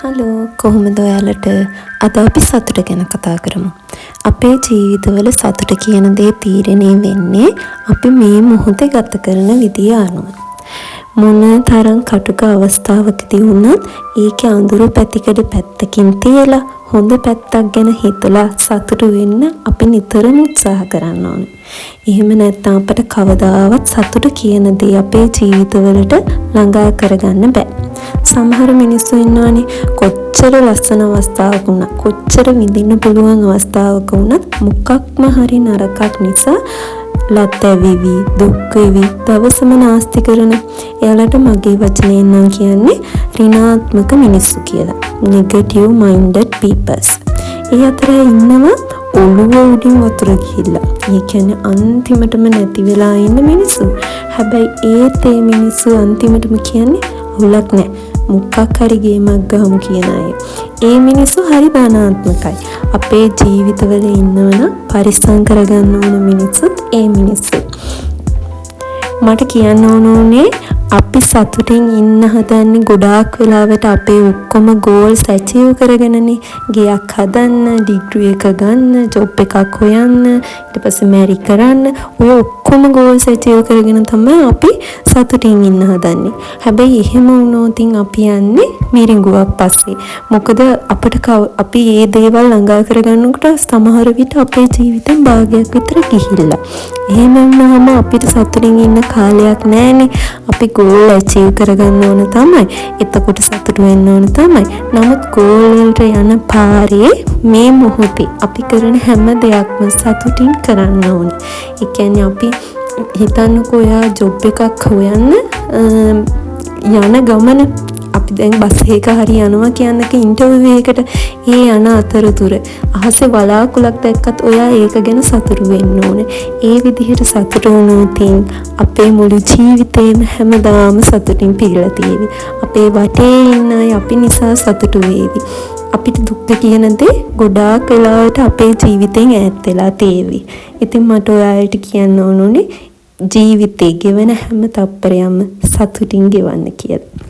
Hello කොහොමද ඔයාලට? අද අපි සතුට ගැන කතා කරමු. අපේ ජීවිතවල සතුට කියන දේ තීරණය වෙන්නේ අපි මේ මොහොතේ ගත කරන විදිය අනුව. මොන තරම් කටුක අවස්ථාවකදී වුණත් ඒකේ අඳුරු පැතිකඩ පැත්තකින් තියලා හොඳ පැත්තක් ගැන හිතලා සතුටු වෙන්න අපි නිතරම උත්සාහ කරන්න ඕනේ. එහෙම නැත්නම් අපට කවදාවත් සතුට කියන දේ අපේ ජීවිතවලට ළඟා කරගන්න බෑ. සමහර මිනිස්සු ඉන්නවානේ කොච්චර ලස්සන අවස්ථාවක වුණත් කොච්චර විඳින්න පුළුවන් අවස්ථාවක වුණත් මොකක්ම හරි නරකක් නිසා ලැතවිවි දුක් වෙවි දවසම නාස්ති කරන එයාලට මගේ වචනයෙන් නම් කියන්නේ ඍණාත්මක මිනිස්සු කියලා. negative minded peoples. ඒ අතර ඉන්නවා ඔළුව උඩින් වතුර ගිහිල්ලා. ඒ කියන්නේ අන්තිමටම නැති වෙලා ඉන්න මිනිස්සු. හැබැයි ඒ මිනිස්සු අන්තිමටම කියන්නේ අවුලක් නැහැ. මුක්කක් හරි ගේමක් ගහමු කියන අය. ඒ මිනිස්සු හරි ධනාත්මකයි. අපේ ජීවිතවල ඉන්නවනම් පරිස්සම් කරගන්න ඕන මිනිස්සුත් ඒ මිනිස්සු. මට කියන්න ඕනේ අපි සතුටින් ඉන්න හදන්නේ ගොඩාක් වෙලාවට අපේ ඔක්කොම ගෝල්ස් ඇචීව් කරගෙනනේ. ගයක් හදන්න, ඩිග්‍රී එක ගන්න, ජොබ් එකක් හොයන්න, ඊට පස්සේ මැරි කරන්න. ඔය ඔක්කොම ගෝල්ස් ඇචීව් කරගෙන තමයි අපි සතුටින් ඉන්න හදන්නේ. හැබැයි එහෙම වුණොත් අපි යන්නේ මිරිඟුවක් පස්සේ. මොකද අපි මේ දේවල් ළඟා කරගන්නකොට සමහර විට අපේ ජීවිතෙන් භාගයක් විතර ගිහිල්ලා. එහෙම වුණාම අපිට සතුටින් ඉන්න කාලයක් නැහැනේ. අපි ගෝල් ඇචීව් කරගන්න ඕන තමයි. එතකොට සතුටු වෙන්න ඕන තමයි. නමුත් ගෝල් වලට යන පාරේ මේ මොහොතේ අපි කරන හැම දෙයක්ම සතුටින් කරන්න ඕනේ. ඒ කියන්නේ අපි හිතන්නකෝ ඔයා ජොබ් එකක් හොයන්න යන ගමන අපි දැන් බස් එක හරි යනවා කියන්නක ඉන්ටර්විව් එකකට ඒ යන අතරතුර අහසේ වලාකුලක් දැක්කත් ඔයා ඒක ගැන සතුටු වෙන්න ඕනේ. ඒ විදිහට සතුටු වුණොත් අපේ මුළු ජීවිතේම හැමදාම සතුටින් පිරීලා තියෙවි. අපේ වටේ ඉන්න අය අපි නිසා සතුටු වේවි. අපිට දුක් කියන දේ ගොඩාක් වෙලාවට අපේ ජීවිතෙන් ඈත් වෙලා තියෙවි. ඉතින් මට ඔයාලට කියන්න ඕනේ ජීවිතේ ගෙවන හැම තප්පරයක්ම සතුටින් ගෙවන්න කියලා.